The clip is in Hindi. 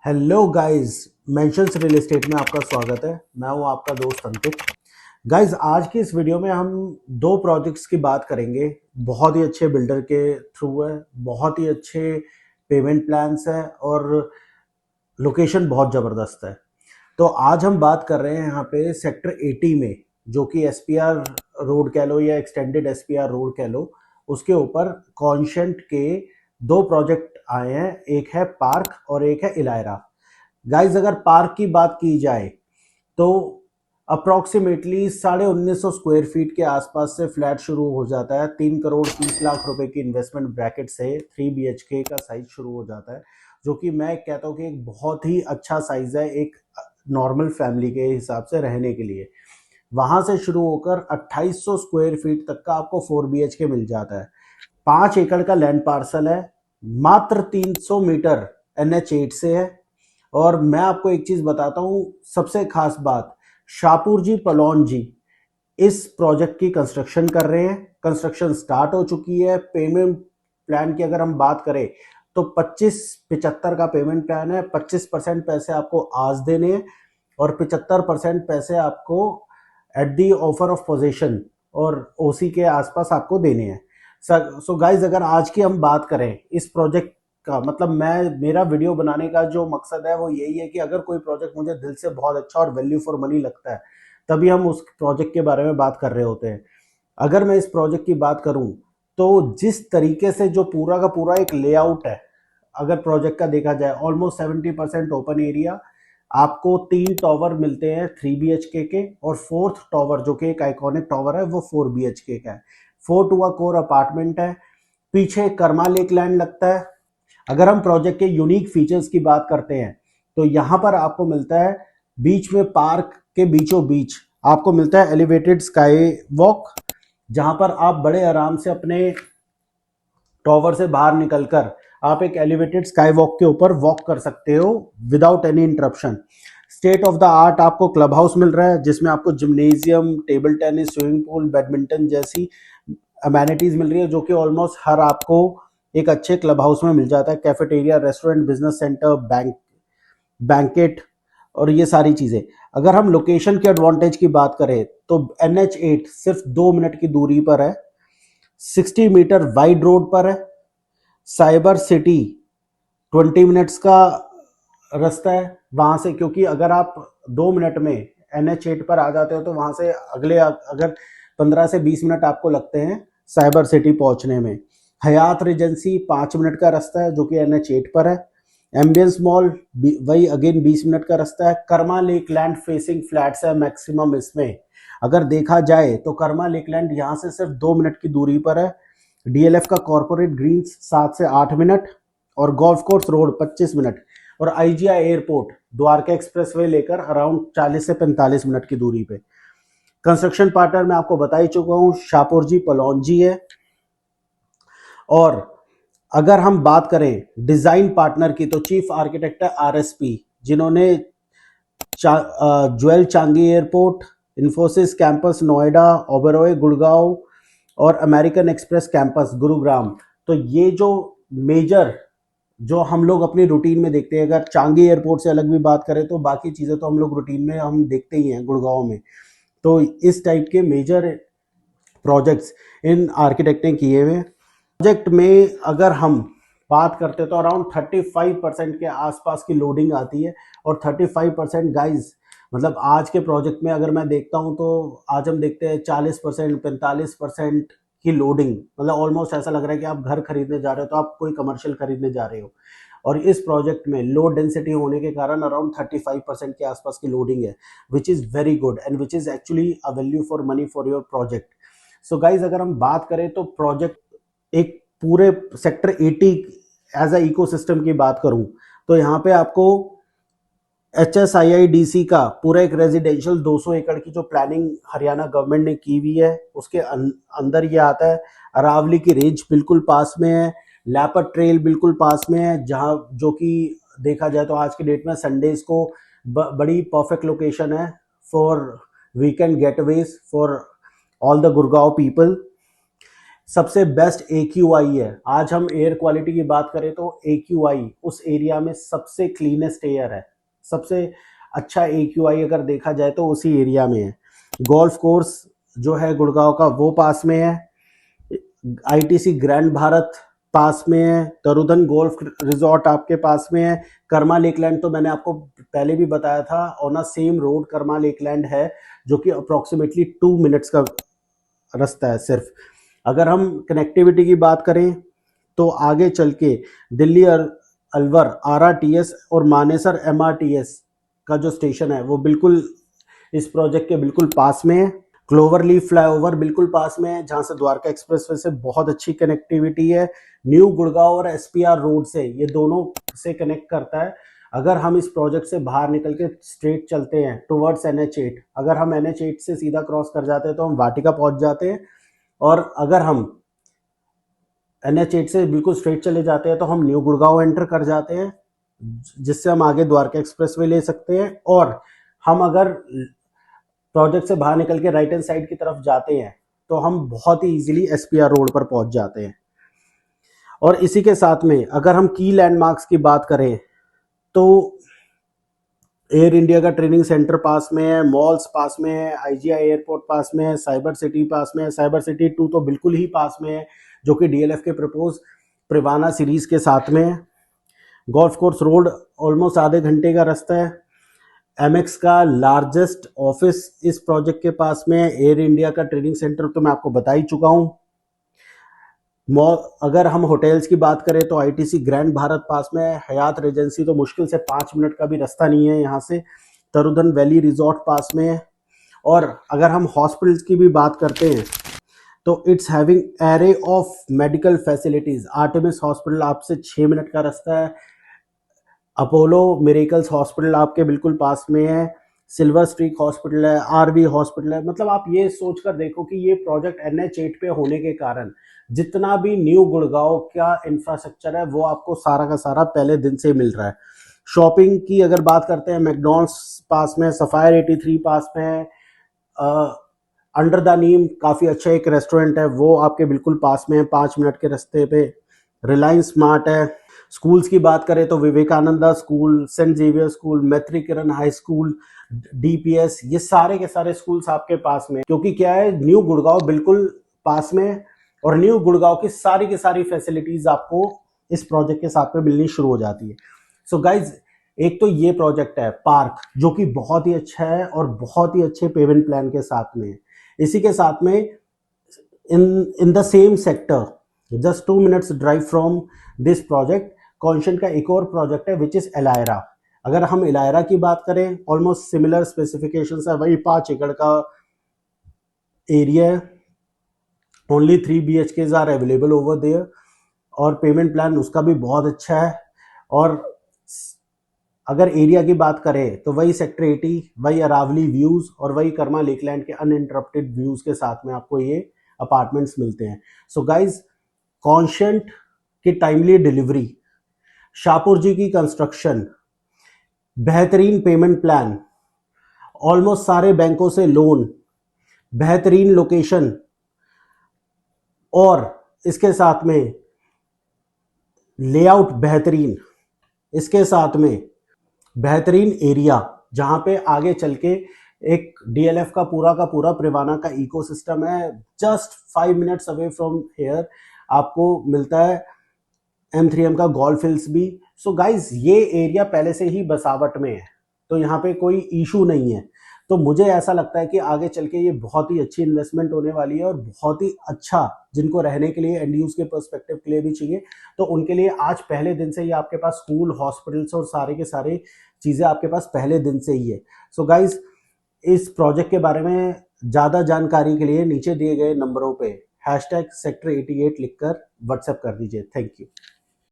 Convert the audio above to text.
Hello guys, mentions real estate में आपका स्वागत है। मैं हूं आपका दोस्त अंकित। गाइस, आज की इस वीडियो में हम दो प्रोजेक्ट्स की बात करेंगे। बहुत ही अच्छे बिल्डर के थ्रू है, बहुत ही अच्छे पेमेंट प्लान्स है और लोकेशन बहुत ज़बरदस्त है। तो आज हम बात कर रहे हैं यहाँ पे सेक्टर 80 में, जो कि एसपीआर रोड कह लो या एक्सटेंडेड एसपीआर रोड कह लो, उसके ऊपर कॉन्शेंट के दो प्रोजेक्ट आए हैं। एक है पार्क और एक है इलायरा। गाइज, अगर पार्क की बात की जाए तो अप्रोक्सीमेटली 1950 स्क्वायर फीट के आसपास से फ्लैट शुरू हो जाता है। 3 करोड़ 30 लाख रुपए की इन्वेस्टमेंट ब्रैकेट से 3 BHK का साइज शुरू हो जाता है, जो कि मैं कहता हूँ कि एक बहुत ही अच्छा साइज है एक नॉर्मल फैमिली के हिसाब से रहने के लिए। वहां से शुरू होकर 2800 स्क्वायर फीट तक का आपको 4 BHK मिल जाता है। 5 एकड़ का लैंड पार्सल है, मात्र 300 मीटर NH8 से है। और मैं आपको एक चीज बताता हूं, सबसे खास बात, शाहपुर जी पलौन जी इस प्रोजेक्ट की कंस्ट्रक्शन कर रहे हैं। कंस्ट्रक्शन स्टार्ट हो चुकी है। पेमेंट प्लान की अगर हम बात करें तो 25-75 का पेमेंट प्लान है। 25% पैसे आपको आज देने हैं और 75% पैसे आपको at the offer of position और ओसी के आसपास आपको देने हैं। सो गाइज, अगर आज की हम बात करें इस प्रोजेक्ट का, मतलब मेरा वीडियो बनाने का जो मकसद है वो यही है कि अगर कोई प्रोजेक्ट मुझे दिल से बहुत अच्छा और वैल्यू फॉर मनी लगता है, तभी हम उस प्रोजेक्ट के बारे में बात कर रहे होते हैं। अगर मैं इस प्रोजेक्ट की बात करूं तो जिस तरीके से जो पूरा का पूरा एक लेआउट है, अगर प्रोजेक्ट का देखा जाए, ऑलमोस्ट 70% ओपन एरिया। आपको 3 टॉवर मिलते हैं 3 BHK के, और फोर्थ टॉवर जो कि एक आइकॉनिक टॉवर है वो 4 BHK का है। 4 टू 4 अपार्टमेंट है। पीछे कर्मा लेक लैंड लगता है। अगर हम प्रोजेक्ट के यूनिक फीचर्स की बात करते हैं तो यहाँ पर आपको मिलता है बीच में, पार्क के बीचों बीच आपको मिलता है एलिवेटेड स्काई वॉक, जहां पर आप बड़े आराम से अपने टॉवर से बाहर निकलकर आप एक एलिवेटेड स्काई वॉक के ऊपर वॉक कर सकते हो without any interruption. State of the art आपको क्लब हाउस मिल रहा है, जिसमें आपको gymnasium, table tennis, swimming pool, badminton जैसी अमेनिटीज मिल रही है, जो कि ऑलमोस्ट हर आपको एक अच्छे क्लब हाउस में मिल जाता है। Cafeteria, restaurant, business centre, banquet और ये सारी चीजें। अगर हम लोकेशन के एडवांटेज की बात करें तो NH8 सिर्फ 2 मिनट की दूरी पर है। 60 मीटर वाइड रोड पर है। साइबर सिटी 20 मिनट्स का रास्ता है वहां से, क्योंकि अगर आप 2 मिनट में NH8 पर आ जाते हो तो वहां से अगले अगर 15 से 20 मिनट आपको लगते हैं साइबर सिटी पहुंचने में। हयात रेजेंसी 5 मिनट का रास्ता है जो कि NH8 पर है। एम्बियंस मॉल वही अगेन 20 मिनट का रास्ता है। Karma lake land facing flats है मैक्सिमम। इसमें अगर देखा जाए तो कर्मा लेक लैंड यहाँ से सिर्फ 2 मिनट की दूरी पर है। DLF का कॉर्पोरेट ग्रीन्स 7 से 8 मिनट और गोल्फ कोर्स रोड 25 मिनट, और IGI एयरपोर्ट द्वारका एक्सप्रेसवे लेकर अराउंड 40 से 45 मिनट की दूरी पे। कंस्ट्रक्शन पार्टनर मैं आपको बता ही चुका हूँ, शाहपुर जी पलौन जी है। और अगर हम बात करें डिजाइन पार्टनर की तो चीफ आर्किटेक्ट है RSP, जिन्होंने jewel Changi airport, Infosys campus Noida, Oberoi Gurgaon और अमेरिकन एक्सप्रेस कैंपस गुरुग्राम। तो ये जो मेजर जो हम लोग अपनी रूटीन में देखते हैं, अगर चांगी एयरपोर्ट से अलग भी बात करें तो बाकी चीज़ें तो हम लोग रूटीन में हम देखते ही हैं गुड़गांव में। तो इस टाइप के मेजर प्रोजेक्ट्स इन आर्किटेक्ट ने किए हुए। प्रोजेक्ट में अगर हम बात करते तो अराउंड 35% के आसपास की लोडिंग आती है। और 35% गाइज, मतलब आज के प्रोजेक्ट में अगर मैं देखता हूं तो आज हम देखते हैं 40% 45% की लोडिंग। मतलब ऑलमोस्ट ऐसा लग रहा है कि आप घर खरीदने जा रहे हो तो आप कोई कमर्शियल खरीदने जा रहे हो। और इस प्रोजेक्ट में लो डेंसिटी होने के कारण अराउंड 35% के आसपास की लोडिंग है, which is very good and which is actually a value for money for your project. So guys, अगर हम बात करें तो प्रोजेक्ट एक पूरे सेक्टर 80 एज अ इकोसिस्टम की बात करूं तो यहाँ पे आपको HSIIDC का पूरा एक रेजिडेंशियल 200 एकड़ की जो प्लानिंग हरियाणा गवर्नमेंट ने की हुई है उसके अंदर ये आता है। अरावली की रेंज बिल्कुल पास में है। लैपर ट्रेल बिल्कुल पास में है, जहाँ जो कि देखा जाए तो आज की डेट में संडेज को बड़ी परफेक्ट लोकेशन है for weekend gateways for all the Gurgaon people. सबसे बेस्ट AQI है। आज हम एयर क्वालिटी की बात करें तो AQI उस एरिया में सबसे क्लीनेस्ट एयर है, सबसे अच्छा AQI अगर देखा जाए तो उसी एरिया में है। गोल्फ कोर्स जो है गुड़गांव का वो पास में है, ITC ग्रैंड भारत पास में है, तरुधन गोल्फ रिजॉर्ट आपके पास में है, कर्मा लेकलैंड तो मैंने आपको पहले भी बताया था, on a same road Karma Lakeland है जो कि अप्रोक्सीमेटली 2 मिनट्स का रास्ता है सिर्फ। अगर हम कनेक्टिविटी की बात करें तो आगे चल के दिल्ली अलवर RRTS और मानेसर MRTS का जो स्टेशन है वो बिल्कुल इस प्रोजेक्ट के बिल्कुल पास में है। क्लोवर लीफ फ्लाईओवर बिल्कुल पास में है जहां से द्वारका एक्सप्रेसवे से बहुत अच्छी कनेक्टिविटी है। न्यू गुड़गांव और SPR रोड से ये दोनों से कनेक्ट करता है। अगर हम इस प्रोजेक्ट से बाहर निकल के स्ट्रेट चलते हैं टुवर्ड्स NH8, अगर हम NH8 से सीधा क्रॉस कर जाते हैं तो हम वाटिका पहुंच जाते हैं, और अगर हम NH8 से बिल्कुल स्ट्रेट चले जाते हैं तो हम न्यू गुड़गांव एंटर कर जाते हैं, जिससे हम आगे द्वारका एक्सप्रेसवे ले सकते हैं। और हम अगर प्रोजेक्ट से बाहर निकल के राइट हैंड साइड की तरफ जाते हैं तो हम बहुत ही इजीली SPR रोड पर पहुंच जाते हैं। और इसी के साथ में अगर हम की लैंडमार्क्स की बात करें तो एयर इंडिया का ट्रेनिंग सेंटर पास में है, मॉल्स पास में है, IGI एयरपोर्ट पास में है, साइबर सिटी पास में है, साइबर सिटी 2 तो बिल्कुल ही पास में है जो कि DLF के प्रपोज प्रिवाना सीरीज के साथ में है। गोल्फ कोर्स रोड ऑलमोस्ट आधे घंटे का रास्ता है। MX का लार्जेस्ट ऑफिस इस प्रोजेक्ट के पास में है। एयर इंडिया का ट्रेनिंग सेंटर तो मैं आपको बता ही चुका हूं। अगर हम होटल्स की बात करें तो ITC ग्रैंड भारत पास में है, हयात रेजेंसी तो मुश्किल से 5 मिनट का भी रास्ता नहीं है यहाँ से, तरुधन वैली रिजॉर्ट पास में है। और अगर हम हॉस्पिटल्स की भी बात करते हैं तो it's having array of medical facilities. Artemis hospital आपसे 6 मिनट का रास्ता है, अपोलो मिरेकल्स हॉस्पिटल आपके बिल्कुल पास में है, सिल्वर स्ट्रीक हॉस्पिटल है, RV हॉस्पिटल है। मतलब आप ये सोचकर देखो कि ये प्रोजेक्ट NH8 पे होने के कारण जितना भी न्यू गुड़गांव का इंफ्रास्ट्रक्चर है वो आपको सारा का सारा पहले दिन से मिल रहा है। शॉपिंग की अगर बात करते हैं, मैकडॉनल्ड्स पास में, सफायर 83 पास में है, अंडर द नीम काफ़ी अच्छा एक रेस्टोरेंट है वो आपके बिल्कुल पास में है, 5 मिनट के रास्ते पे। रिलायंस स्मार्ट है। स्कूल्स की बात करें तो Vivekananda school, Saint Xavier school, Maitri Kiran high school, DPS, ये सारे के सारे स्कूल्स आपके पास में, क्योंकि क्या है न्यू गुड़गांव बिल्कुल पास में है और न्यू गुड़गांव की सारी फैसिलिटीज आपको इस प्रोजेक्ट के साथ में मिलनी शुरू हो जाती है। सो गाइज, एक तो ये प्रोजेक्ट है पार्क जो कि बहुत ही अच्छा है और बहुत ही अच्छे पेमेंट प्लान के साथ में है। इसी के साथ में in the same sector just 2 minutes drive from this project Conscient का एक और प्रोजेक्ट है विच इज एलायरा। अगर हम एलायरा की बात करें, ऑलमोस्ट सिमिलर स्पेसिफिकेशंस है, वही 5 एकड़ का एरिया है, only 3 BHKs are available over there और पेमेंट प्लान उसका भी बहुत अच्छा है। और अगर एरिया की बात करें तो वही सेक्टर 80, वही अरावली व्यूज और वही कर्मा लेकलैंड के अनइंटरप्टेड व्यूज के साथ में आपको ये अपार्टमेंट्स मिलते हैं। सो गाइज, कॉन्शेंट की टाइमली डिलीवरी, शाहपुर जी की कंस्ट्रक्शन, बेहतरीन पेमेंट प्लान, ऑलमोस्ट सारे बैंकों से लोन, बेहतरीन लोकेशन और इसके साथ में लेआउट बेहतरीन, इसके साथ में बेहतरीन एरिया जहां पे आगे चल के एक DLF का पूरा प्रिवाना का इकोसिस्टम है। Just 5 minutes away from here आपको मिलता है M3M का गोल्फ हिल्स भी। सो गाइज, ये एरिया पहले से ही बसावट में है तो यहाँ पे कोई इशू नहीं है। तो मुझे ऐसा लगता है कि आगे चल के ये बहुत ही अच्छी इन्वेस्टमेंट होने वाली है और बहुत ही अच्छा, जिनको रहने के लिए एंड यूज के पर्सपेक्टिव के लिए भी चाहिए तो उनके लिए आज पहले दिन से ही आपके पास स्कूल, हॉस्पिटल्स और सारे के सारे चीज़ें आपके पास पहले दिन से ही है। सो गाइज, इस प्रोजेक्ट के बारे में ज़्यादा जानकारी के लिए नीचे दिए गए नंबरों पे #Sector88 लिखकर व्हाट्सएप कर दीजिए। Thank you.